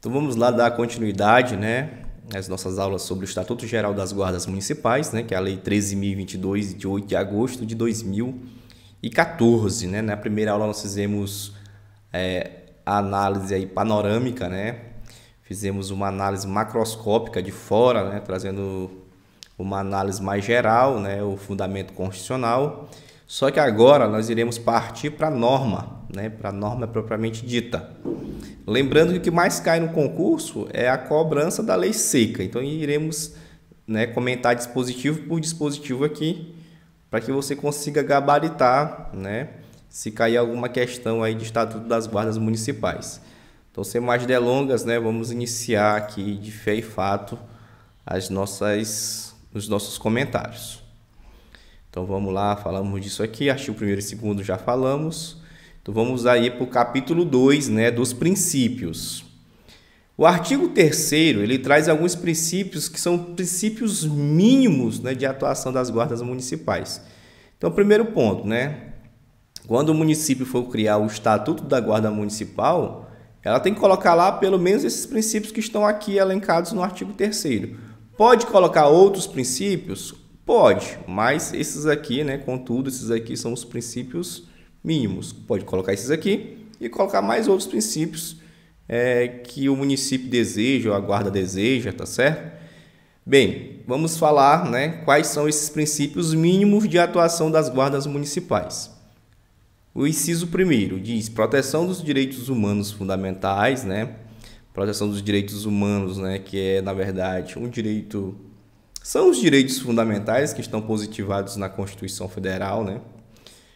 Então vamos lá dar continuidade, né, às nossas aulas sobre o Estatuto Geral das Guardas Municipais, né, que é a Lei 13.022, de 8 de agosto de 2014, né? Na primeira aula nós fizemos a análise aí panorâmica, né? Fizemos uma análise macroscópica de fora, né, trazendo uma análise mais geral, né, o fundamento constitucional. Só que agora nós iremos partir para a norma, né, para a norma propriamente dita. Lembrando que o que mais cai no concurso é a cobrança da lei seca. Então iremos, né, comentar dispositivo por dispositivo aqui, para que você consiga gabaritar, né, se cair alguma questão aí de Estatuto das Guardas Municipais. Então, sem mais delongas, né, vamos iniciar aqui de fé e fato os nossos comentários. Então vamos lá, falamos disso aqui, artigo 1º e 2º já falamos. Então vamos aí para o capítulo 2, né, dos princípios. O artigo 3º, ele traz alguns princípios que são princípios mínimos, né, de atuação das guardas municipais. Então, primeiro ponto, né, quando o município for criar o Estatuto da Guarda Municipal, ela tem que colocar lá pelo menos esses princípios que estão aqui elencados no artigo 3º. Pode colocar outros princípios? Pode, mas esses aqui, né, contudo, esses aqui são os princípios mínimos. Pode colocar esses aqui e colocar mais outros princípios que o município deseja ou a guarda deseja, tá certo? Bem, vamos falar, né, quais são esses princípios mínimos de atuação das guardas municipais. O inciso 1º diz proteção dos direitos humanos fundamentais, né? Proteção dos direitos humanos, né, que é, na verdade, um direito... São os direitos fundamentais que estão positivados na Constituição Federal, né?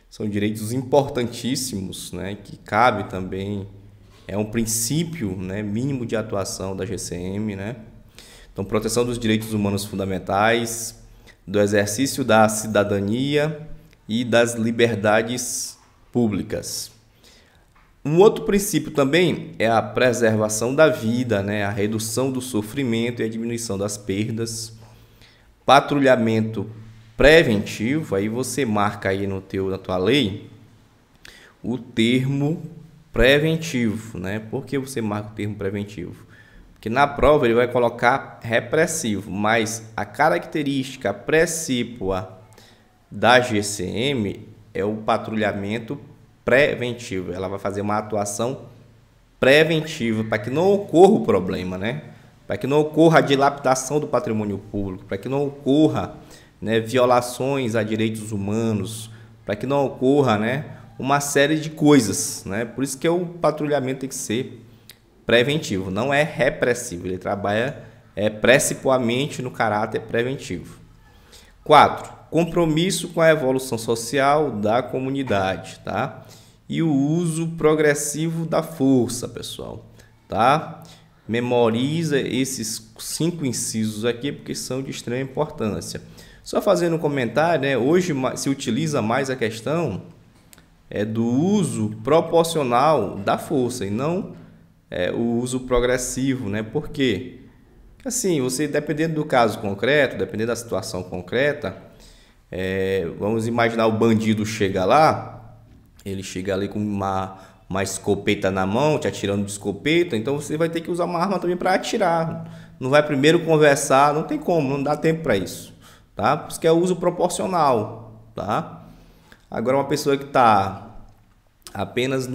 São direitos importantíssimos, né, que cabe também, é um princípio, né, mínimo de atuação da GCM, né? Então, proteção dos direitos humanos fundamentais, do exercício da cidadania e das liberdades públicas. Um outro princípio também é a preservação da vida, né, a redução do sofrimento e a diminuição das perdas. Patrulhamento preventivo, aí você marca aí na tua lei o termo preventivo, né? Por que você marca o termo preventivo? Porque na prova ele vai colocar repressivo, mas a característica precípua da GCM é o patrulhamento preventivo. Ela vai fazer uma atuação preventiva para que não ocorra o problema, né? Para que não ocorra a dilapidação do patrimônio público, para que não ocorra, né, violações a direitos humanos, para que não ocorra, né, uma série de coisas, né? Por isso que o patrulhamento tem que ser preventivo, não é repressivo, ele trabalha precipuamente no caráter preventivo. 4. Compromisso com a evolução social da comunidade, tá? E o uso progressivo da força, pessoal, tá? Memoriza esses 5 incisos aqui, porque são de extrema importância. Só fazendo um comentário, né? Hoje se utiliza mais a questão do uso proporcional da força e não o uso progressivo, né? Por quê? Assim, você, dependendo do caso concreto, dependendo da situação concreta, vamos imaginar o bandido chega lá, ele chega ali com uma escopeta na mão, te atirando de escopeta, então você vai ter que usar uma arma também para atirar. Não vai primeiro conversar, não tem como, não dá tempo para isso, tá? Por isso que é o uso proporcional, tá? Agora uma pessoa que está apenas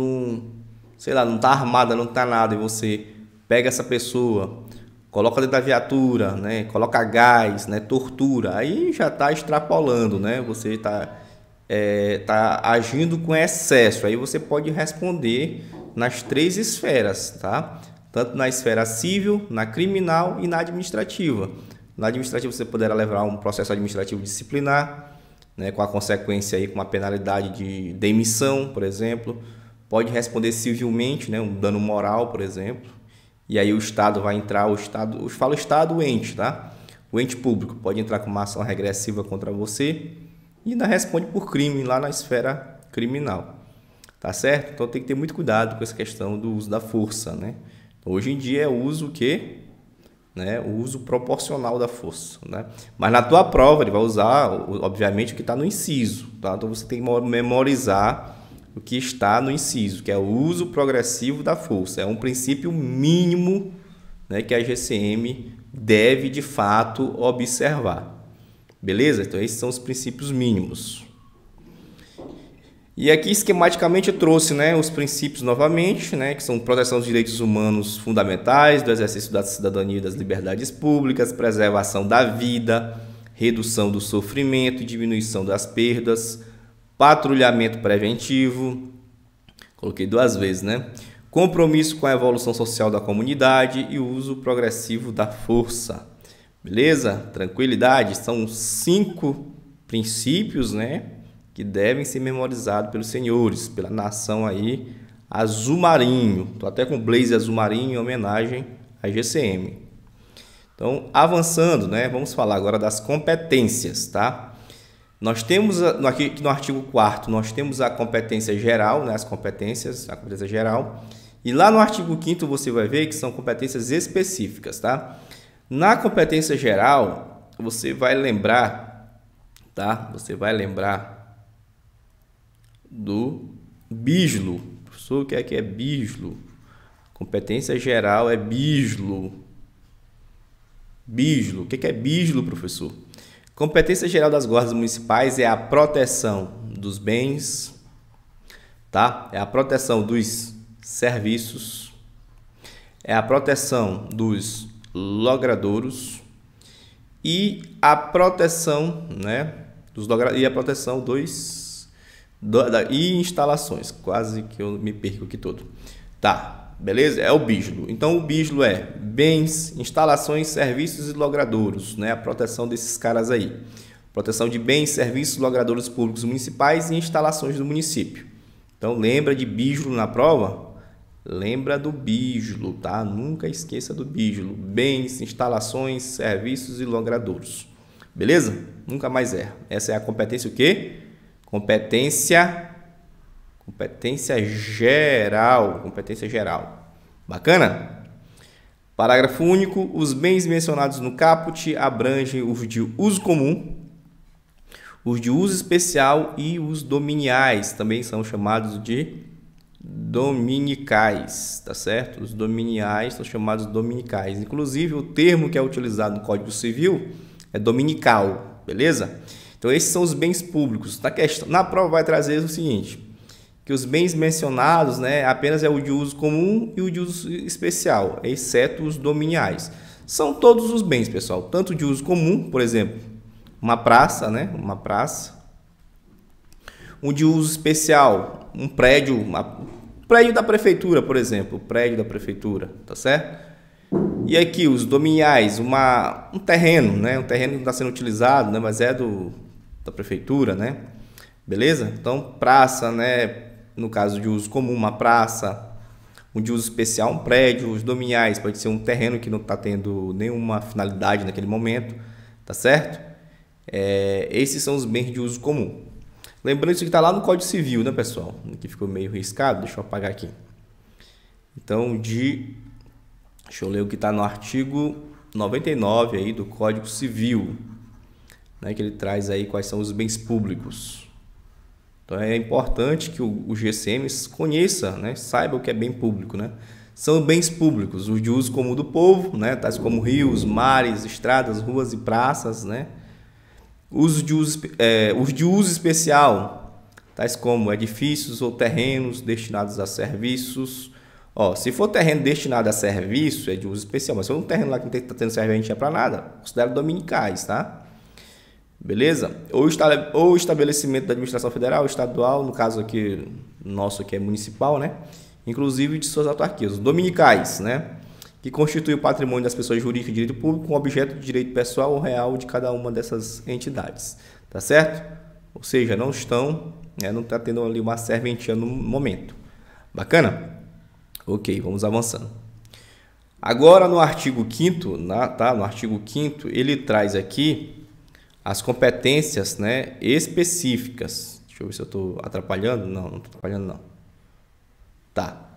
sei lá, não está armada, não está nada, e você pega essa pessoa, coloca dentro da viatura, né? Coloca gás, né? Tortura, aí já está extrapolando, né? Você está agindo com excesso, aí você pode responder nas 3 esferas, tá? Tanto na esfera civil, na criminal e na administrativa. Na administrativa você poderá levar um processo administrativo disciplinar, né, com a consequência aí com uma penalidade de demissão, por exemplo. Pode responder civilmente, né, um dano moral, por exemplo. E aí o Estado vai entrar, eu falo Estado, o ente, tá? O ente público pode entrar com uma ação regressiva contra você e ainda responde por crime lá na esfera criminal, tá certo? Então tem que ter muito cuidado com essa questão do uso da força, né? Hoje em dia é o uso né, o uso proporcional da força, né? Mas na tua prova ele vai usar, obviamente, o que está no inciso, tá? Então você tem que memorizar o que está no inciso, que é o uso progressivo da força. É um princípio mínimo né, que a GCM deve de fato observar. Beleza? Então esses são os princípios mínimos. E aqui esquematicamente eu trouxe, né, os princípios novamente, né, que são proteção dos direitos humanos fundamentais, do exercício da cidadania e das liberdades públicas, preservação da vida, redução do sofrimento e diminuição das perdas, patrulhamento preventivo, coloquei 2 vezes, né, compromisso com a evolução social da comunidade e o uso progressivo da força. Beleza? Tranquilidade? São 5 princípios, né, que devem ser memorizados pelos senhores, pela nação aí azul marinho. Estou até com blazer azul marinho em homenagem à GCM. Então, avançando, né? Vamos falar agora das competências, tá? Nós temos aqui no artigo 4º, nós temos a competência geral, né? A competência geral. E lá no artigo 5º você vai ver que são competências específicas, tá? Na competência geral, você vai lembrar, tá? Você vai lembrar do BISLO. Professor, o que é BISLO? Competência geral é BISLO. BISLO. O que é BISLO, professor? Competência geral das guardas municipais é a proteção dos bens, tá? É a proteção dos serviços, é a proteção dos logradouros e a proteção, né, e a proteção e instalações. Quase que eu me perco aqui todo. Tá, beleza? É o BISLO. Então o BISLO é bens, instalações, serviços e logradouros, né? A proteção desses caras aí. Proteção de bens, serviços, logradouros públicos municipais e instalações do município. Então lembra de BISLO na prova? Lembra do BISLO, tá? Nunca esqueça do BISLO. Bens, instalações, serviços e logradouros. Beleza? Nunca mais erra. Essa é a competência o quê? Competência geral. Competência geral. Bacana? Parágrafo único. Os bens mencionados no caput abrangem os de uso comum, os de uso especial e os dominiais. Também são chamados de dominicais, tá certo? Os dominiais são chamados dominicais. Inclusive, o termo que é utilizado no Código Civil é dominical, beleza? Então, esses são os bens públicos. Na prova vai trazer o seguinte, que os bens mencionados, né, apenas é o de uso comum e o de uso especial, exceto os dominiais. São todos os bens, pessoal, tanto de uso comum, por exemplo, uma praça, né, uma praça. Um de uso especial, um prédio da prefeitura, por exemplo, prédio da prefeitura, tá certo? E aqui os dominiais, um terreno, né, um terreno que está sendo utilizado, né, mas é da prefeitura, né? Beleza? Então, praça, né? No caso de uso comum, uma praça. Um de uso especial, um prédio. Os dominiais pode ser um terreno que não está tendo nenhuma finalidade naquele momento, tá certo? Esses são os bens de uso comum. Lembrando isso que está lá no Código Civil, né, pessoal? Aqui ficou meio riscado, deixa eu apagar aqui. Então, deixa eu ler o que está no artigo 99 aí do Código Civil, né, que ele traz aí quais são os bens públicos. Então é importante que o GCM conheça, né, saiba o que é bem público, né? São bens públicos, os de uso comum do povo, né, tais como rios, mares, estradas, ruas e praças, né? Os de uso especial, tais como edifícios ou terrenos destinados a serviços. Se for terreno destinado a serviço, é de uso especial, mas se for um terreno lá que não está tendo serventia para nada, considera dominicais, tá? Beleza? Ou estabelecimento da administração federal, estadual, no caso aqui, nosso aqui é municipal, né? Inclusive de suas autarquias, dominicais, né? Que constitui o patrimônio das pessoas jurídicas de direito público com objeto de direito pessoal ou real de cada uma dessas entidades, tá certo? Ou seja, não está tendo ali uma serventia no momento. Bacana? Ok, vamos avançando. Agora no artigo 5º, tá? No artigo 5º, ele traz aqui as competências, né, específicas. Deixa eu ver se eu estou atrapalhando. Não estou atrapalhando não. Tá.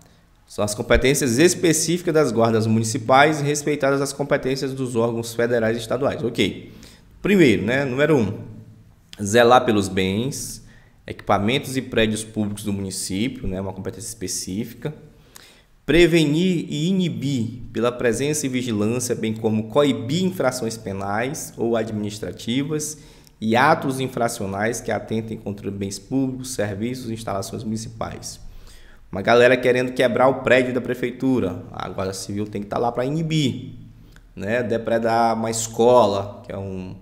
São as competências específicas das guardas municipais, respeitadas as competências dos órgãos federais e estaduais. Ok. Primeiro, né, número 1, zelar pelos bens, equipamentos e prédios públicos do município, né, uma competência específica. prevenir e inibir pela presença e vigilância, bem como coibir infrações penais ou administrativas e atos infracionais que atentem contra bens públicos, serviços e instalações municipais. Uma galera querendo quebrar o prédio da prefeitura, a Guarda Civil tem que estar lá para inibir, né? Depredar uma escola, que é um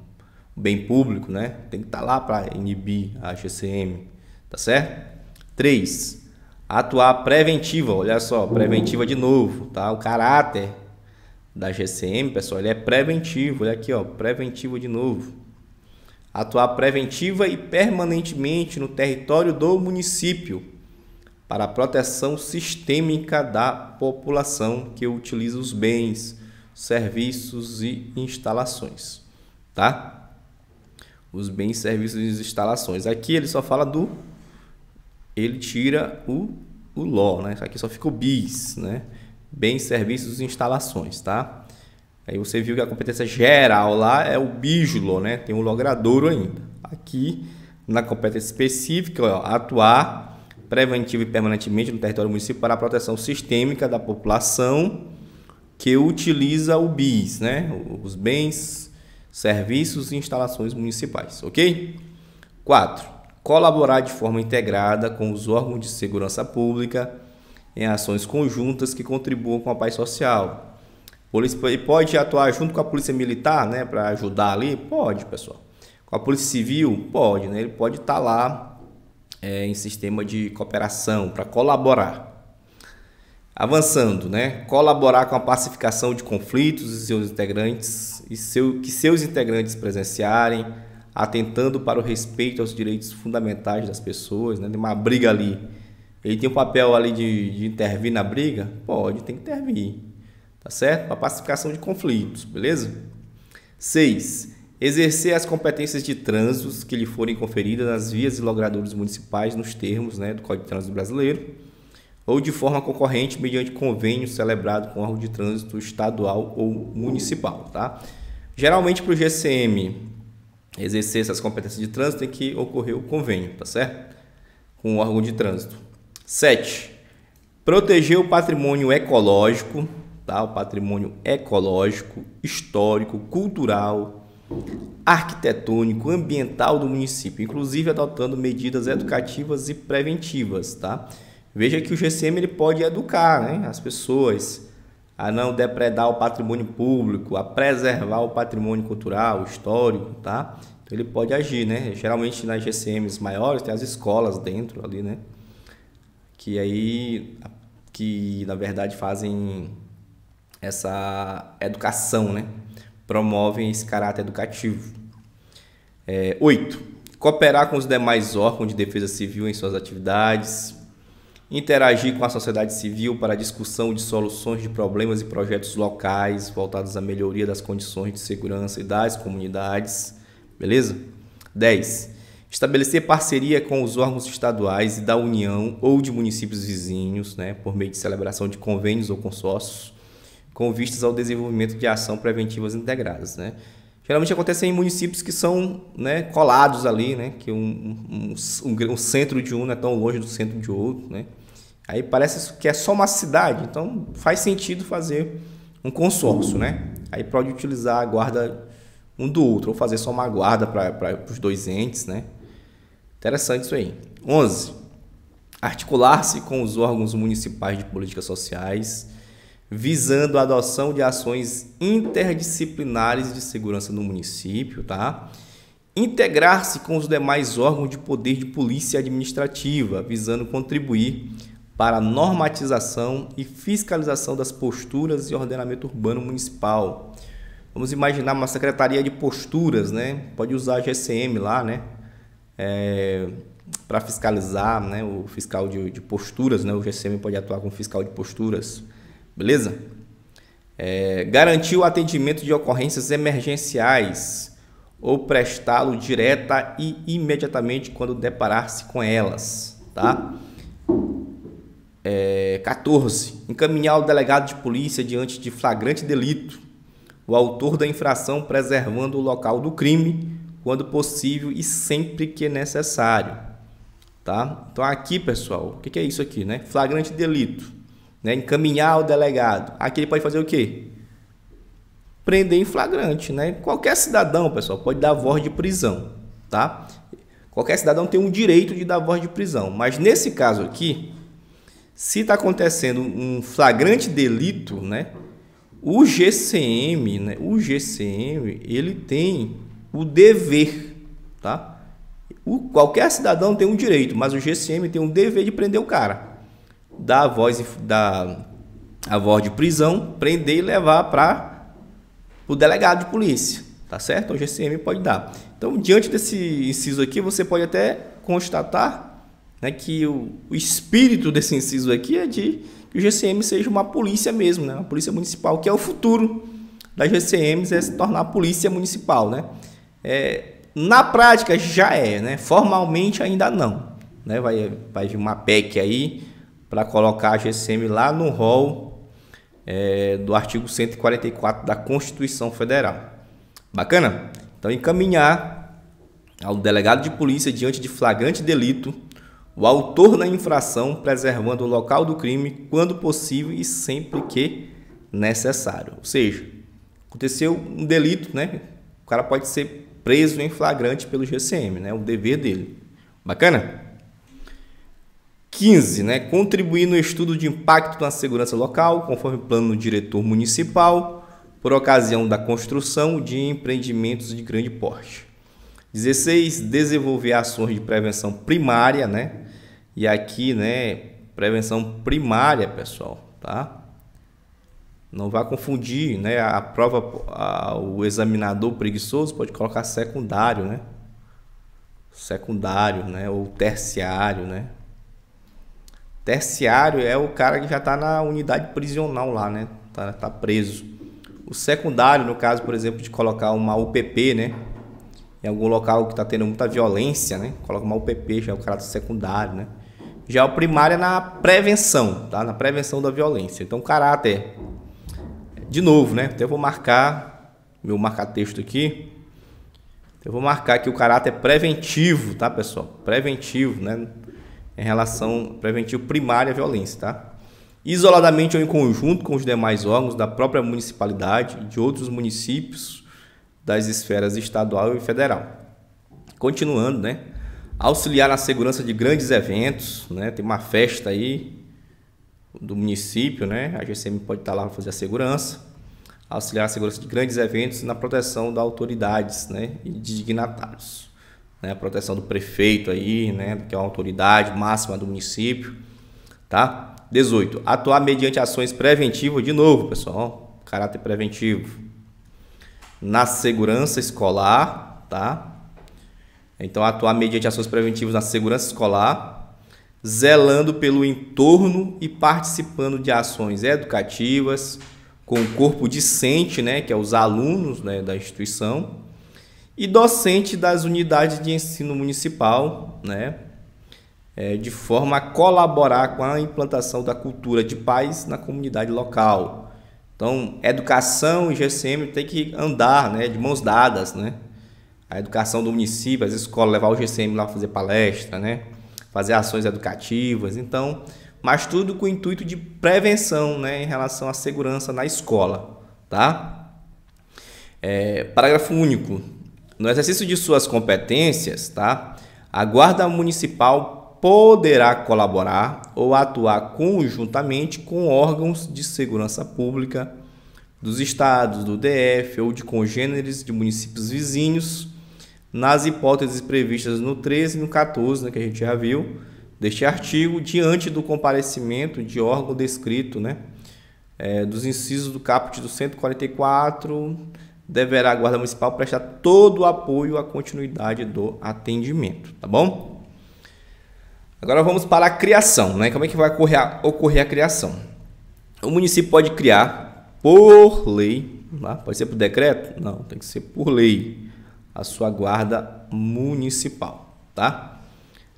bem público, né? Tem que estar lá para inibir a GCM, tá certo? 3. Atuar preventiva, olha só, preventiva de novo, tá? O caráter da GCM, pessoal, ele é preventivo, olha aqui, ó, preventivo de novo. Atuar preventiva e permanentemente no território do município para a proteção sistêmica da população que utiliza os bens, serviços e instalações, tá? Os bens, serviços e instalações. Aqui ele só fala do... Ele tira o LO, né? Isso aqui só fica o BIS, né? Bens, serviços e instalações, tá? Aí você viu que a competência geral lá é o BIJULO, né? Tem um logradouro ainda. Aqui, na competência específica, ó, atuar preventivo e permanentemente no território municipal para a proteção sistêmica da população que utiliza o BIS, né? Os bens, serviços e instalações municipais, ok? 4. Colaborar de forma integrada com os órgãos de segurança pública em ações conjuntas que contribuam com a paz social. Ele pode atuar junto com a polícia militar, né, para ajudar ali? Pode, pessoal. Com a polícia civil? Pode, né? Ele pode estar lá em sistema de cooperação para colaborar. Avançando, né? Colaborar com a pacificação de conflitos e seus integrantes que seus integrantes presenciarem, atentando para o respeito aos direitos fundamentais das pessoas, né? Tem uma briga ali, ele tem um papel ali de intervir na briga? Pode, tem que intervir, tá certo? Para pacificação de conflitos, beleza? 6. Exercer as competências de trânsito que lhe forem conferidas nas vias e logradouros municipais nos termos, né, do Código de Trânsito Brasileiro, ou de forma concorrente mediante convênio celebrado com órgão de trânsito estadual ou municipal, tá? Geralmente para o GCM exercer essas competências de trânsito tem que ocorrer o convênio, tá certo? Com o órgão de trânsito. 7. Proteger o patrimônio ecológico, tá? O patrimônio ecológico, histórico, cultural, arquitetônico, ambiental do município, inclusive adotando medidas educativas e preventivas, tá? Veja que o GCM ele pode educar, né, as pessoas a não depredar o patrimônio público, a preservar o patrimônio cultural, histórico, tá? Então ele pode agir, né? Geralmente nas GCMs maiores tem as escolas dentro ali, né? Que na verdade fazem essa educação, né? Promovem esse caráter educativo. 8. Cooperar com os demais órgãos de defesa civil em suas atividades. Interagir com a sociedade civil para a discussão de soluções de problemas e projetos locais voltados à melhoria das condições de segurança e das comunidades. Beleza? 10. Estabelecer parceria com os órgãos estaduais e da União ou de municípios vizinhos, né, por meio de celebração de convênios ou consórcios, com vistas ao desenvolvimento de ação preventivas integradas, né? Geralmente acontece em municípios que são, né, colados ali, né? Que um centro de um não é tão longe do centro de outro, né? Aí parece que é só uma cidade, então faz sentido fazer um consórcio, né? Aí pode utilizar a guarda um do outro, ou fazer só uma guarda para os dois entes, né? Interessante isso aí. 11. Articular-se com os órgãos municipais de políticas sociais, visando a adoção de ações interdisciplinares de segurança no município, tá? Integrar-se com os demais órgãos de poder de polícia administrativa, visando contribuir para a normatização e fiscalização das posturas e ordenamento urbano municipal. Vamos imaginar uma secretaria de posturas, né? Pode usar a GCM lá, né? Para fiscalizar, né? O fiscal de posturas, né? O GCM pode atuar como fiscal de posturas. Beleza? Garantir o atendimento de ocorrências emergenciais ou prestá-lo direta e imediatamente quando deparar-se com elas, tá? 14. Encaminhar o delegado de polícia diante de flagrante delito o autor da infração, preservando o local do crime quando possível e sempre que necessário, tá? Então aqui, pessoal, o que é isso aqui, né? Flagrante delito. né? Encaminhar ao delegado. Aqui ele pode fazer o quê? Prender em flagrante, né? Qualquer cidadão, pessoal, pode dar voz de prisão, tá? Qualquer cidadão tem um direito de dar voz de prisão, mas nesse caso aqui, se está acontecendo um flagrante delito, né? O GCM, né? O GCM, ele tem o dever, tá? Qualquer cidadão tem um direito, mas o GCM tem um dever de prender o cara, dar a voz de prisão, prender e levar para o delegado de polícia, tá certo? O GCM pode dar. Então, diante desse inciso aqui, você pode até constatar, né, que o espírito desse inciso aqui é de que o GCM seja uma polícia mesmo, né? Uma polícia municipal, que é o futuro das GCMs, é se tornar polícia municipal, né? Na prática já é, né? Formalmente ainda não, né? Vai vir uma PEC aí para colocar a GCM lá no rol do artigo 144 da Constituição Federal. Bacana? Então, encaminhar ao delegado de polícia diante de flagrante delito o autor da infração, preservando o local do crime quando possível e sempre que necessário. Ou seja, aconteceu um delito, né? O cara pode ser preso em flagrante pelo GCM, né? O dever dele. Bacana? 15, né? Contribuir no estudo de impacto na segurança local, conforme plano do diretor municipal, por ocasião da construção de empreendimentos de grande porte. 16, desenvolver ações de prevenção primária, né? E aqui, né, prevenção primária, pessoal, tá? Não vá confundir, né? A prova, o examinador preguiçoso pode colocar secundário, né? Secundário, né? Ou terciário, né? Terciário é o cara que já está na unidade prisional lá, né? Tá preso. O secundário, no caso, por exemplo, de colocar uma UPP, né? Em algum local que está tendo muita violência, né? Coloca uma UPP, já é o caráter secundário, né? Já o primário é na prevenção, tá? Na prevenção da violência. Então, o caráter, de novo, né? Até eu vou marcar, meu marca-texto aqui. Eu vou marcar que o caráter é preventivo, tá, pessoal? Preventivo, né? Em relação preventivo primário à violência, tá? Isoladamente ou em conjunto com os demais órgãos da própria municipalidade e de outros municípios das esferas estadual e federal. Continuando, né? Auxiliar na segurança de grandes eventos, né? Tem uma festa aí do município, né? A GCM pode estar lá para fazer a segurança. Auxiliar na segurança de grandes eventos e na proteção das autoridades, né? E de dignatários. Né? A proteção do prefeito aí, né? Que é uma autoridade máxima do município, tá? 18. Atuar mediante ações preventivas, de novo, pessoal, caráter preventivo, na segurança escolar, tá? Então, atuar mediante ações preventivas na segurança escolar, zelando pelo entorno e participando de ações educativas com o corpo discente, né? Que é os alunos, né, da instituição, e docente das unidades de ensino municipal, né? De forma a colaborar com a implantação da cultura de paz na comunidade local. Então, educação e GCM tem que andar, né, de mãos dadas, né? A educação do município, as escolas, levar o GCM lá fazer palestra, né? Fazer ações educativas. Então, mas tudo com o intuito de prevenção, né, em relação à segurança na escola, tá? Parágrafo único. No exercício de suas competências, tá? A Guarda Municipal poderá colaborar ou atuar conjuntamente com órgãos de segurança pública dos estados, do DF ou de congêneres de municípios vizinhos, nas hipóteses previstas no 13 e no 14, né, que a gente já viu, deste artigo, diante do comparecimento de órgão descrito, né, dos incisos do caput do 144, deverá a Guarda Municipal prestar todo o apoio à continuidade do atendimento, tá bom? Agora vamos para a criação, né? Como é que vai ocorrer a criação? O município pode criar por lei, tá? Pode ser por decreto? Não, tem que ser por lei, a sua guarda municipal, tá?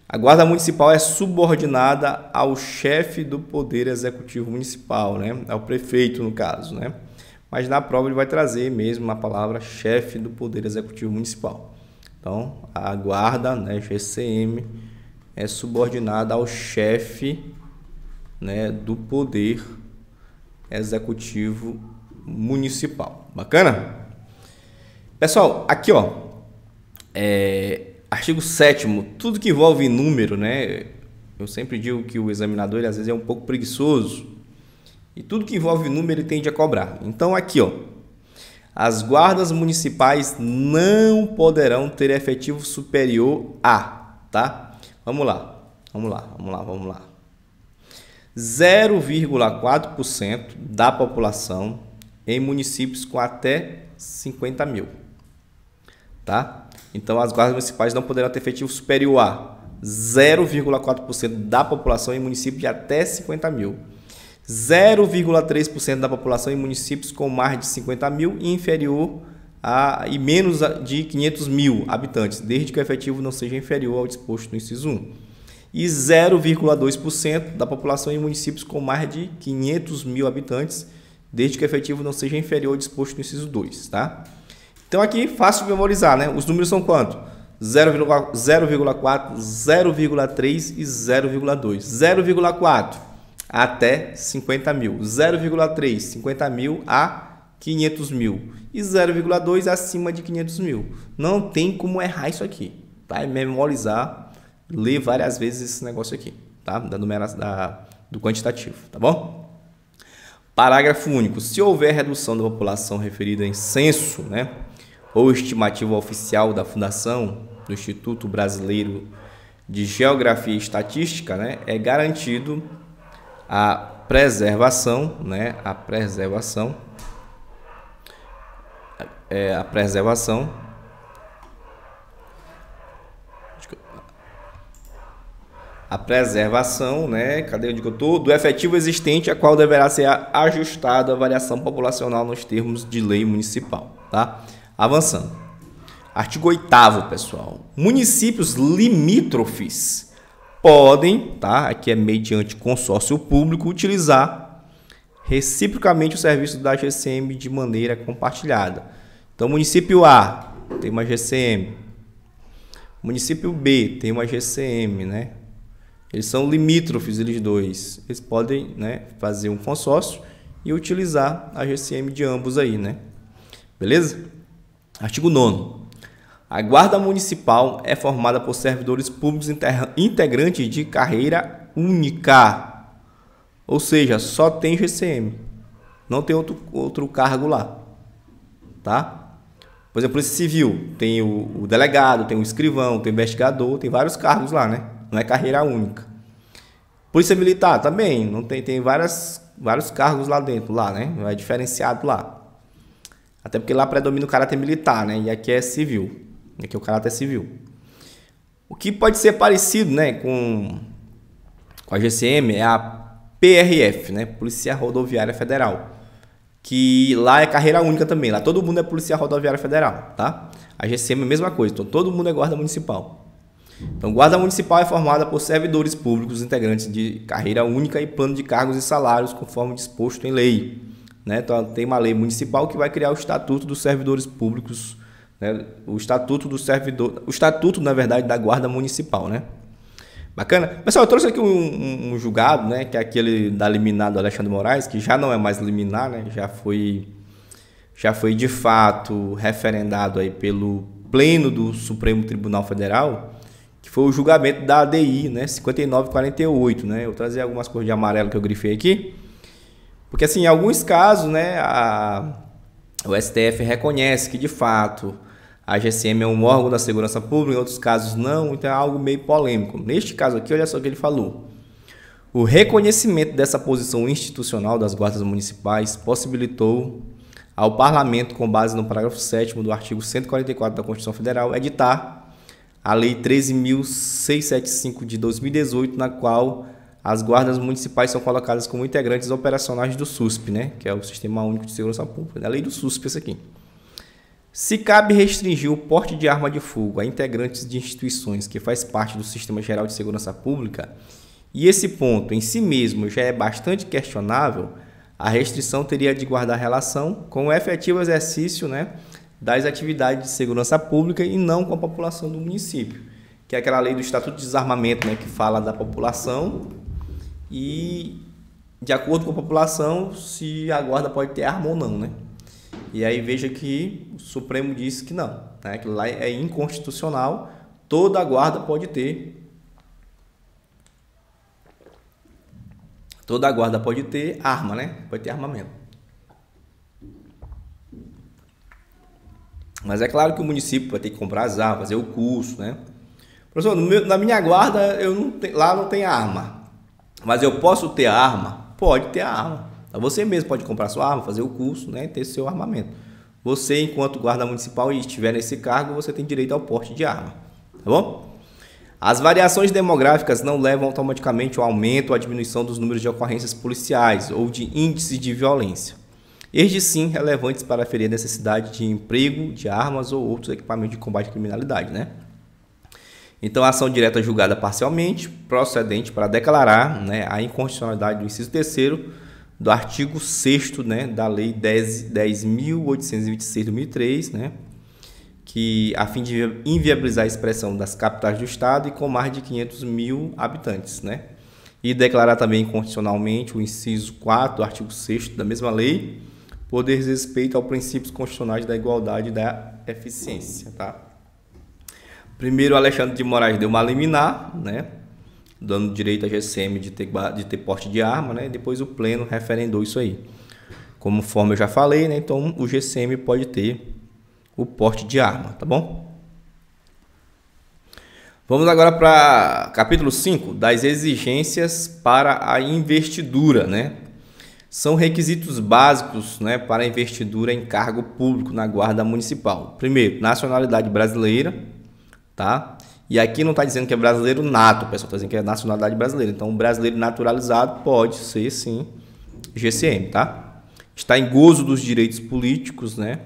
A guarda municipal é subordinada ao chefe do Poder Executivo Municipal, né? Ao prefeito, no caso, né? Mas na prova ele vai trazer mesmo a palavra chefe do Poder Executivo Municipal. Então, a guarda, né, GCM, é subordinada ao chefe, né, do Poder Executivo Municipal. Bacana? Pessoal, aqui ó, artigo 7º, tudo que envolve número, né? Eu sempre digo que o examinador, ele, às vezes, é um pouco preguiçoso. E tudo que envolve número, ele tende a cobrar. Então, aqui, ó, as guardas municipais não poderão ter efetivo superior a, tá? Vamos lá. 0,4% da população em municípios com até 50 mil, tá? Então, as guardas municipais não poderão ter efetivo superior a 0,4% da população em municípios de até 50 mil. 0,3% da população em municípios com mais de 50 mil e inferior e menos de 500 mil habitantes, desde que o efetivo não seja inferior ao disposto no inciso 1. E 0,2% da população em municípios com mais de 500 mil habitantes, desde que o efetivo não seja inferior ao disposto no inciso 2, tá? Então, aqui, fácil de memorizar, né? Os números são quanto? 0,4, 0,3 e 0,2. 0,4 até 50 mil. 0,3, 50 mil a 500 mil. E 0,2 acima de 500 mil. Não tem como errar isso aqui, tá? É memorizar, ler várias vezes esse negócio aqui, tá? Do quantitativo, tá bom? Parágrafo único. Se houver redução da população referida em censo, né, ou estimativa oficial da Fundação do Instituto Brasileiro de Geografia e Estatística, né, é garantido a preservação, né, a preservação, né, cadê onde eu tô? Do efetivo existente, a qual deverá ser ajustada a variação populacional nos termos de lei municipal, tá? Avançando. Artigo 8º, pessoal. Municípios limítrofes podem, tá? Aqui é mediante consórcio público, utilizar reciprocamente o serviço da GCM de maneira compartilhada. Então, município A tem uma GCM, município B tem uma GCM, né? Eles são limítrofes, eles dois. Eles podem, né, fazer um consórcio e utilizar a GCM de ambos aí, né? Beleza? Artigo 9º. A Guarda Municipal é formada por servidores públicos integrantes de carreira única. Ou seja, só tem GCM. Não tem outro cargo lá. Tá? Por exemplo, Polícia Civil. Tem o delegado, tem o escrivão, tem o investigador, tem vários cargos lá, né? Não é carreira única. Polícia Militar também. Não tem vários cargos lá dentro, lá, né? É diferenciado lá. Até porque lá predomina o caráter militar, né? E aqui é civil. Aqui é o caráter civil. O que pode ser parecido, né, com a GCM é a PRF, né? Polícia Rodoviária Federal. Que lá é carreira única também. Lá todo mundo é Polícia Rodoviária Federal, tá? A GCM é a mesma coisa. Então todo mundo é Guarda Municipal. Então, Guarda Municipal é formada por servidores públicos integrantes de carreira única e plano de cargos e salários, conforme disposto em lei. Né? Então, tem uma lei municipal que vai criar o Estatuto dos Servidores Públicos, né? O Estatuto do Servidor, o Estatuto, na verdade, da Guarda Municipal, né? Bacana? Pessoal, eu trouxe aqui um julgado, né? Que é aquele da liminar do Alexandre Moraes, que já não é mais liminar, né? Já foi de fato referendado aí pelo Pleno do Supremo Tribunal Federal, que foi o julgamento da ADI, né, 5948, né? Eu trazer algumas cores de amarelo que eu grifei aqui, porque assim, em alguns casos, né, o STF reconhece que de fato a GCM é um órgão da segurança pública, em outros casos não, então é algo meio polêmico. Neste caso aqui, olha só o que ele falou. O reconhecimento dessa posição institucional das guardas municipais possibilitou ao Parlamento, com base no parágrafo 7º do artigo 144 da Constituição Federal, editar a Lei 13.675 de 2018, na qual as guardas municipais são colocadas como integrantes operacionais do SUSP, né? Que é o Sistema Único de Segurança Pública. A lei do SUSP, isso aqui. Se cabe restringir o porte de arma de fogo a integrantes de instituições que faz parte do Sistema Geral de Segurança Pública, e esse ponto em si mesmo já é bastante questionável, a restrição teria de guardar relação com o efetivo exercício, né, das atividades de segurança pública e não com a população do município, que é aquela lei do Estatuto de Desarmamento, né, que fala da população e de acordo com a população, se a guarda pode ter arma ou não, né? E aí veja que o Supremo disse que não, né? Aquilo lá é inconstitucional, toda a guarda pode ter. Toda a guarda pode ter arma, né? Pode ter armamento. Mas é claro que o município vai ter que comprar as armas, fazer o curso, né? Professor, na minha guarda lá não tem arma. Mas eu posso ter a arma? Pode ter a arma. Você mesmo pode comprar sua arma, fazer o curso, né? E ter seu armamento. Você, enquanto guarda municipal e estiver nesse cargo, você tem direito ao porte de arma. Tá bom? As variações demográficas não levam automaticamente ao aumento ou à diminuição dos números de ocorrências policiais ou de índices de violência. Estes sim relevantes para aferir a necessidade de emprego de armas ou outros equipamentos de combate à criminalidade, né? Então, a ação direta julgada parcialmente, procedente para declarar, né, a inconstitucionalidade do inciso 3º do artigo 6º, né, da Lei 10.826 de 2003, né, que a fim de inviabilizar a expressão das capitais do Estado e com mais de 500 mil habitantes, né, e declarar também inconstitucionalmente o inciso 4 do artigo 6º da mesma lei, por desrespeito aos princípios constitucionais da igualdade e da eficiência, tá? Primeiro, Alexandre de Moraes deu uma liminar, né, dando direito à GCM de ter porte de arma, né, e depois o Pleno referendou isso aí. Conforme eu já falei, né, então o GCM pode ter o porte de arma, tá bom? Vamos agora para capítulo 5, das exigências para a investidura, né? São requisitos básicos, né, para a investidura em cargo público na Guarda Municipal. Primeiro, nacionalidade brasileira, tá? E aqui não está dizendo que é brasileiro nato, o pessoal está dizendo que é nacionalidade brasileira. Então, o brasileiro naturalizado pode ser, sim, GCM, tá? Está em gozo dos direitos políticos, né?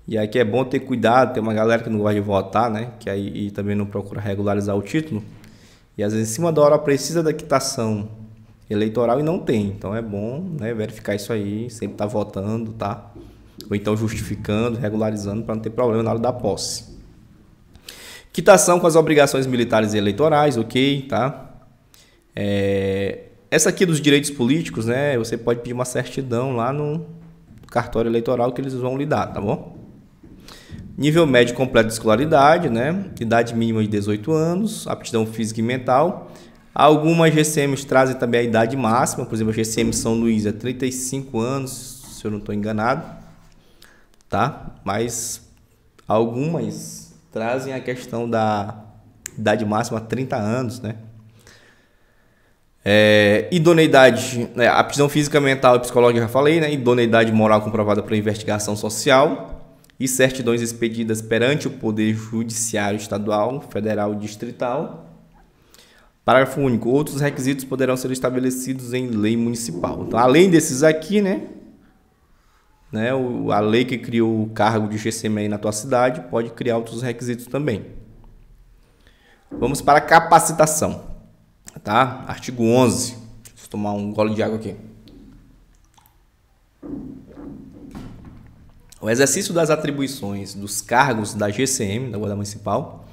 E aqui é bom ter cuidado, tem uma galera que não gosta de votar, né? Que aí também não procura regularizar o título. E às vezes, em cima da hora, precisa da quitação eleitoral e não tem. Então, é bom, né, verificar isso aí, sempre estar votando, tá? Ou então justificando, regularizando, para não ter problema na hora da posse. Quitação com as obrigações militares e eleitorais, ok, tá? Essa aqui dos direitos políticos, né? Você pode pedir uma certidão lá no cartório eleitoral que eles vão lhe dar, tá bom? Nível médio completo de escolaridade, né? Idade mínima de 18 anos, aptidão física e mental. Algumas GCMs trazem também a idade máxima, por exemplo, a GCM São Luís é 35 anos, se eu não estou enganado, tá? Mas algumas trazem a questão da idade máxima 30 anos, né? Idoneidade, né? Aptidão física, mental e psicológica, já falei, né? Idoneidade moral comprovada para investigação social e certidões expedidas perante o Poder Judiciário Estadual, Federal e Distrital. Parágrafo único. Outros requisitos poderão ser estabelecidos em lei municipal. Então, além desses aqui, né? A lei que criou o cargo de GCM aí na tua cidade pode criar outros requisitos também. Vamos para a capacitação, tá? Artigo 11. Deixa eu tomar um gole de água aqui. O exercício das atribuições dos cargos da GCM, da Guarda Municipal,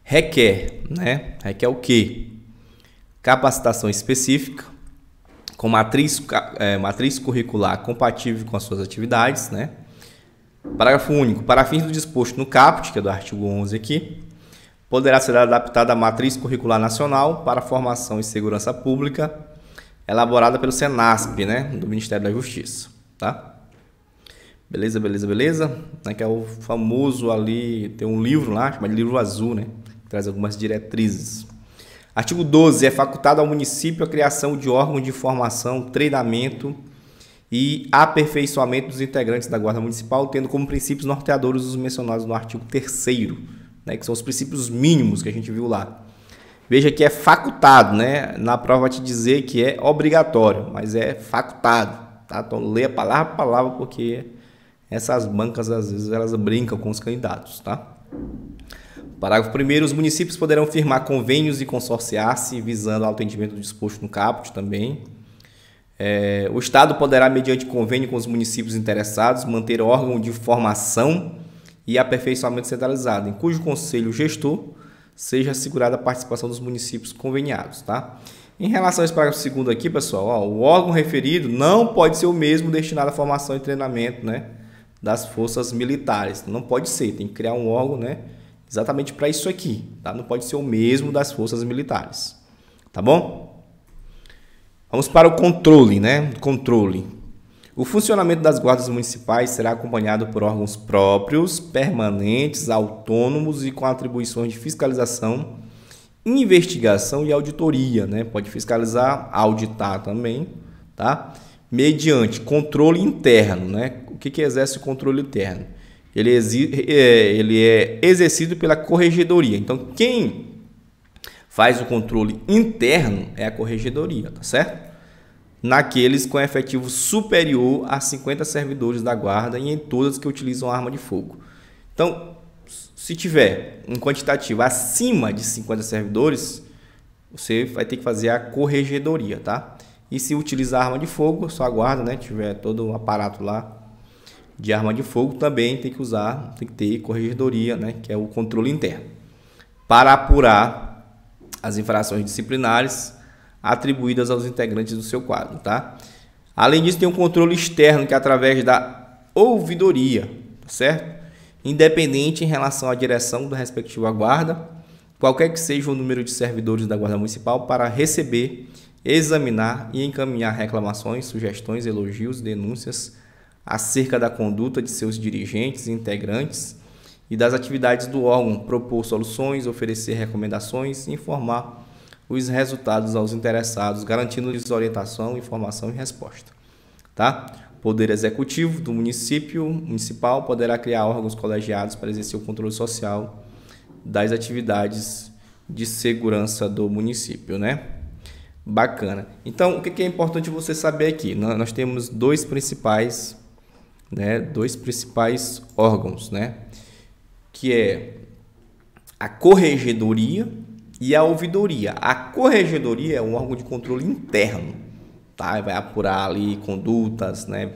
requer o quê? Capacitação específica, com matriz curricular compatível com as suas atividades, né? Parágrafo único. Para fins do disposto no caput, que é do artigo 11 aqui, poderá ser adaptada a matriz curricular nacional para formação e segurança pública, elaborada pelo Senasp, né? Do Ministério da Justiça, tá? Beleza? Que é o famoso ali, tem um livro lá, chamado de livro azul, né? Que traz algumas diretrizes. Artigo 12. É facultado ao município a criação de órgãos de formação, treinamento e aperfeiçoamento dos integrantes da Guarda Municipal, tendo como princípios norteadores os mencionados no artigo 3º, né, que são os princípios mínimos que a gente viu lá. Veja que é facultado, né? Na prova vai te dizer que é obrigatório, mas é facultado, tá? Então, leia palavra por palavra, porque essas bancas, às vezes, elas brincam com os candidatos, tá? Parágrafo 1º. Os municípios poderão firmar convênios e consorciar-se visando ao atendimento do disposto no caput também. O Estado poderá, mediante convênio com os municípios interessados, manter órgão de formação e aperfeiçoamento centralizado, em cujo conselho gestor seja assegurada a participação dos municípios conveniados, tá? Em relação a esse parágrafo segundo aqui, pessoal, ó, o órgão referido não pode ser o mesmo destinado à formação e treinamento, né, das forças militares. Não pode ser, tem que criar um órgão, né, exatamente para isso aqui, tá? Não pode ser o mesmo das forças militares, tá bom? Vamos para o controle, né? Controle. O funcionamento das guardas municipais será acompanhado por órgãos próprios, permanentes, autônomos e com atribuições de fiscalização, investigação e auditoria, né? Pode fiscalizar, auditar também, tá? Mediante controle interno, né? O que exerce o controle interno? Ele é exercido pela corregedoria. Então, quem faz o controle interno é a corregedoria, tá certo? Naqueles com efetivo superior a 50 servidores da guarda e em todas que utilizam arma de fogo. Então, se tiver um quantitativo acima de 50 servidores, você vai ter que fazer a corregedoria, tá? E se utilizar arma de fogo, só a guarda, né? Tiver todo o aparato lá de arma de fogo, também tem que usar, tem que ter corregedoria, né? Que é o controle interno, para apurar as infrações disciplinares atribuídas aos integrantes do seu quadro, tá? Além disso, tem um controle externo que é através da ouvidoria, tá certo? Independente em relação à direção da respectiva guarda, qualquer que seja o número de servidores da Guarda Municipal, para receber, examinar e encaminhar reclamações, sugestões, elogios, denúncias acerca da conduta de seus dirigentes e integrantes e das atividades do órgão, propor soluções, oferecer recomendações e informar os resultados aos interessados, garantindo-lhes orientação, informação e resposta, tá? Poder Executivo do municipal poderá criar órgãos colegiados para exercer o controle social das atividades de segurança do município, né? Bacana. Então, o que é importante você saber aqui? Nós temos dois principais órgãos, né? Que é a corregedoria e a ouvidoria. A corregedoria é um órgão de controle interno, tá? Vai apurar ali condutas, né?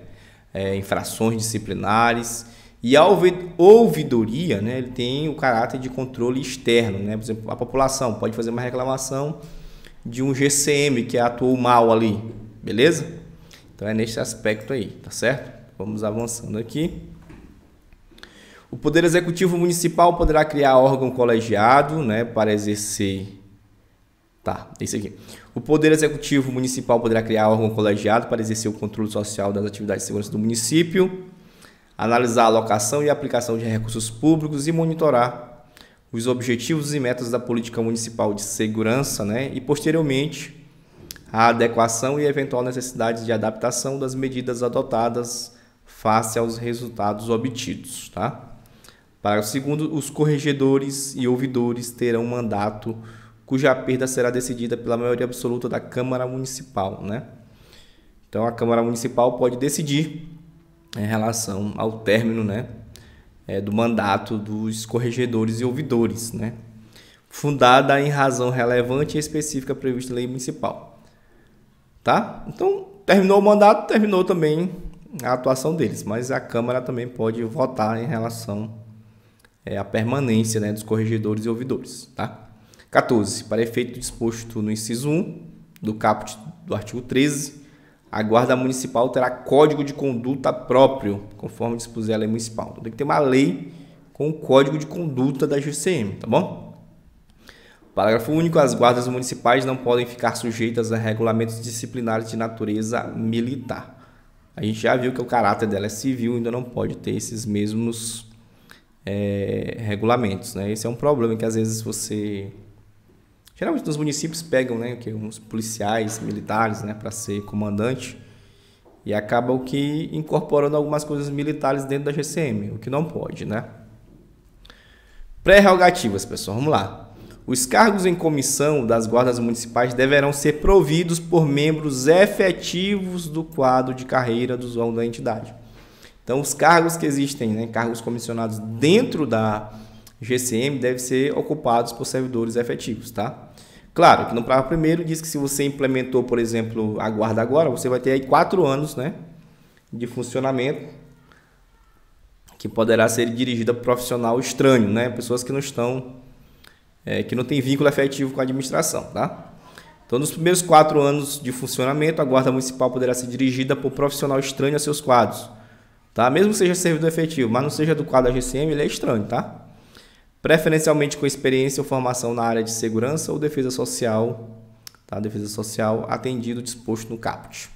Infrações disciplinares. E a ouvidoria, né? Ele tem o caráter de controle externo, né? Por exemplo, a população pode fazer uma reclamação de um GCM que atuou mal ali, beleza? Então é nesse aspecto aí, tá certo? Vamos avançando aqui. O Poder Executivo Municipal poderá criar órgão colegiado, né, para exercer... Tá, isso aqui. O Poder Executivo Municipal poderá criar órgão colegiado para exercer o controle social das atividades de segurança do município, analisar a alocação e aplicação de recursos públicos e monitorar os objetivos e metas da política municipal de segurança, né, e, posteriormente, a adequação e eventual necessidade de adaptação das medidas adotadas face aos resultados obtidos, tá? Parágrafo 2º, os corregedores e ouvidores terão mandato cuja perda será decidida pela maioria absoluta da Câmara Municipal, né? Então, a Câmara Municipal pode decidir em relação ao término, né, do mandato dos corregedores e ouvidores, né? Fundada em razão relevante e específica prevista em lei municipal, tá? Então, terminou o mandato, terminou também a atuação deles, mas a Câmara também pode votar em relação à permanência, né, dos corregedores e ouvidores, tá? 14. Para efeito disposto no inciso 1 do caput do artigo 13, a Guarda Municipal terá código de conduta próprio, conforme dispuser a lei municipal. Então, tem que ter uma lei com o código de conduta da GCM, tá bom? Parágrafo único. As guardas municipais não podem ficar sujeitas a regulamentos disciplinares de natureza militar. A gente já viu que o caráter dela é civil, ainda não pode ter esses mesmos regulamentos, né? Esse é um problema que às vezes você... Geralmente nos municípios pegam, né, uns policiais militares, né, para ser comandante e acabam que incorporando algumas coisas militares dentro da GCM, o que não pode, né? Prerrogativas, pessoal, vamos lá. Os cargos em comissão das guardas municipais deverão ser providos por membros efetivos do quadro de carreira dos órgãos da entidade. Então, os cargos que existem, né, cargos comissionados dentro da GCM, devem ser ocupados por servidores efetivos, tá? Claro que no parágrafo 1º diz que se você implementou, por exemplo, a guarda agora, você vai ter aí 4 anos, né, de funcionamento, que poderá ser dirigida por profissional estranho, né, pessoas que não estão, que não têm vínculo efetivo com a administração, tá? Então, nos primeiros 4 anos de funcionamento, a Guarda Municipal poderá ser dirigida por profissional estranho a seus quadros, tá? Mesmo que seja servidor efetivo, mas não seja do quadro da GCM, ele é estranho, tá? Preferencialmente com experiência ou formação na área de segurança ou defesa social, tá? Defesa social atendido disposto no caput.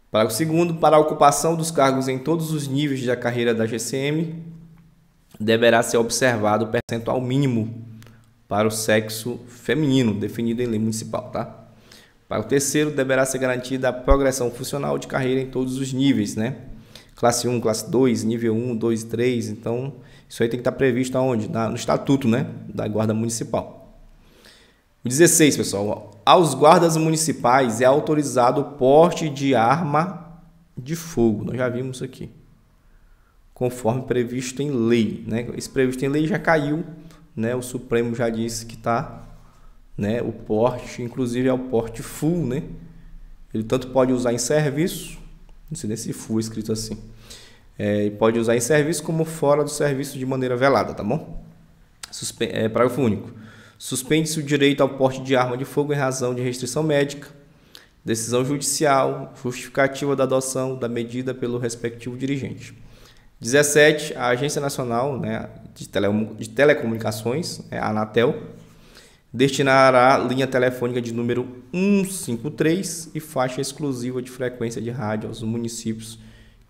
Parágrafo 2º, para a ocupação dos cargos em todos os níveis da carreira da GCM, deverá ser observado o percentual mínimo para o sexo feminino, definido em lei municipal, tá? Parágrafo 3º, deverá ser garantida a progressão funcional de carreira em todos os níveis, né? Classe 1, classe 2, nível 1, 2 e 3, então isso aí tem que estar previsto aonde? No estatuto, né? Da Guarda Municipal. 16, pessoal, aos guardas municipais é autorizado o porte de arma de fogo, nós já vimos isso aqui, conforme previsto em lei, né? Esse previsto em lei já caiu, né? O Supremo já disse que tá, né? O porte, inclusive, é o porte full, né? Ele tanto pode usar em serviço, não sei nem se full é escrito assim, pode usar em serviço como fora do serviço de maneira velada, tá bom? Parágrafo único. Suspende-se o direito ao porte de arma de fogo em razão de restrição médica, decisão judicial, justificativa da adoção da medida pelo respectivo dirigente. 17. A Agência Nacional, né, de Telecomunicações, a Anatel, destinará linha telefônica de número 153 e faixa exclusiva de frequência de rádio aos municípios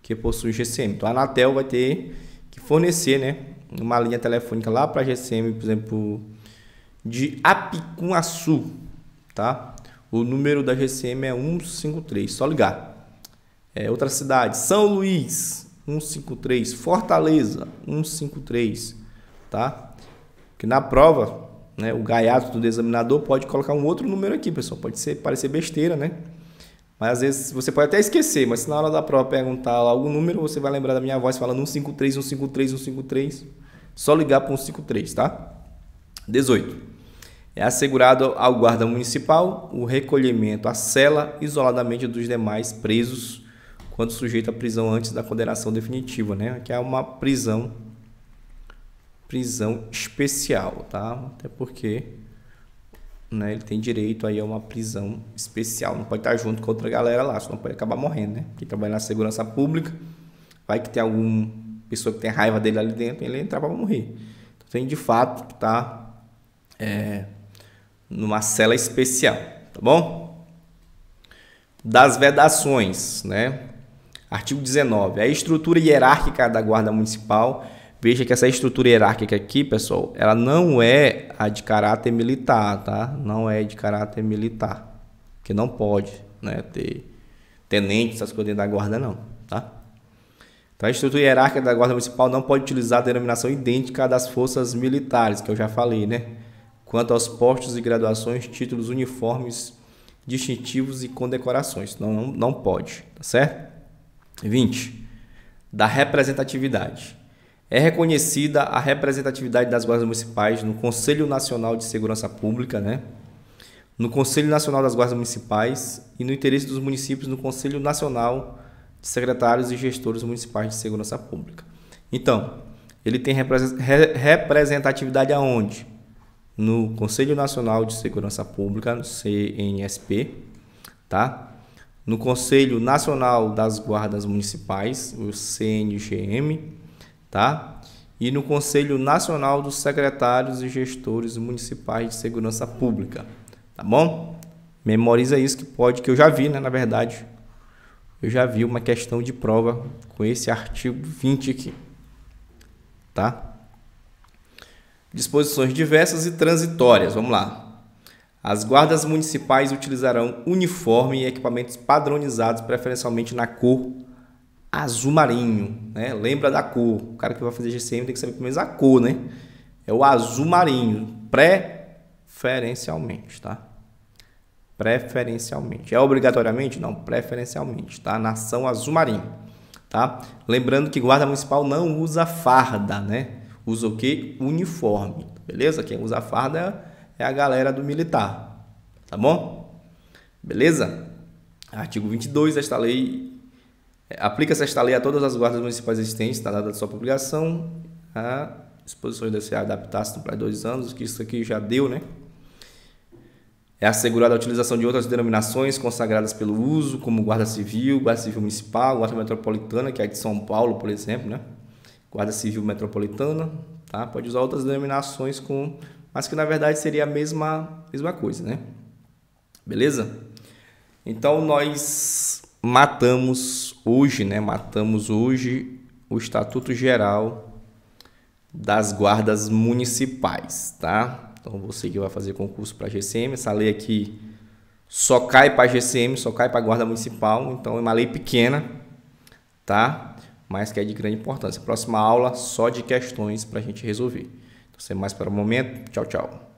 que possuem GCM. Então, a Anatel vai ter que fornecer, né, uma linha telefônica lá para a GCM, por exemplo, de Apicum-Açu, tá? O número da GCM é 153, só ligar. Outra cidade, São Luís, 153, Fortaleza, 153, tá? Que na prova, né, o gaiato do examinador pode colocar um outro número aqui, pessoal. Pode parecer besteira, né? Mas às vezes você pode até esquecer, mas se na hora da prova perguntar algum número, você vai lembrar da minha voz falando 153, 153, 153. Só ligar para 153, tá? 18. É assegurado ao guarda municipal o recolhimento à cela isoladamente dos demais presos quando sujeito à prisão antes da condenação definitiva, né? Que é uma prisão especial, tá? Até porque, né, ele tem direito aí a uma prisão especial, não pode estar junto com outra galera lá, senão pode acabar morrendo, né? Quem trabalha na segurança pública, vai que tem alguma pessoa que tem raiva dele ali dentro, ele entra para morrer. Então tem de fato que tá numa cela especial, tá bom? Das vedações, né? Artigo 19. A estrutura hierárquica da Guarda Municipal, veja que essa estrutura hierárquica aqui, pessoal, ela não é a de caráter militar, tá? Não é de caráter militar, que não pode, né, ter tenente, essas coisas dentro da guarda, não, tá? Então, a estrutura hierárquica da Guarda Municipal não pode utilizar a denominação idêntica das forças militares, que eu já falei, né? Quanto aos postos e graduações, títulos, uniformes, distintivos e condecorações. Não pode, tá certo? 20. Da representatividade. É reconhecida a representatividade das guardas municipais no Conselho Nacional de Segurança Pública, né? No Conselho Nacional das Guardas Municipais e no interesse dos municípios no Conselho Nacional de Secretários e Gestores Municipais de Segurança Pública. Então, ele tem representatividade aonde? No Conselho Nacional de Segurança Pública, no CNSP, tá? No Conselho Nacional das Guardas Municipais, o CNGM, tá? E no Conselho Nacional dos Secretários e Gestores Municipais de Segurança Pública, tá bom? Memoriza isso que eu já vi, né? Na verdade, eu já vi uma questão de prova com esse artigo 20 aqui, tá? Disposições diversas e transitórias, vamos lá. As guardas municipais utilizarão uniforme e equipamentos padronizados, preferencialmente na cor azul marinho, né? Lembra da cor. O cara que vai fazer GCM tem que saber pelo menos a cor, né? É o azul marinho, preferencialmente, tá? Preferencialmente. É obrigatoriamente? Não, preferencialmente, tá? Nação azul marinho, tá? Lembrando que guarda municipal não usa farda, né? Usa o quê? Uniforme, beleza? Quem usa farda é a galera do militar, tá bom? Beleza? Artigo 22 desta lei. Aplica-se esta lei a todas as guardas municipais existentes na data de sua publicação. A disposições deve ser adaptadas para 2 anos, que isso aqui já deu, né? É assegurada a utilização de outras denominações consagradas pelo uso, como Guarda Civil Municipal, Guarda Metropolitana, que é de São Paulo, por exemplo, né? Guarda Civil Metropolitana, tá? Pode usar outras denominações, mas que na verdade seria a mesma coisa, né? Beleza? Então nós matamos hoje o Estatuto Geral das Guardas Municipais, tá? Então você que vai fazer concurso para GCM, essa lei aqui só cai para GCM, só cai para a Guarda Municipal, então é uma lei pequena, tá? Mas que é de grande importância. Próxima aula só de questões para a gente resolver. Então, sem mais para o momento, tchau, tchau.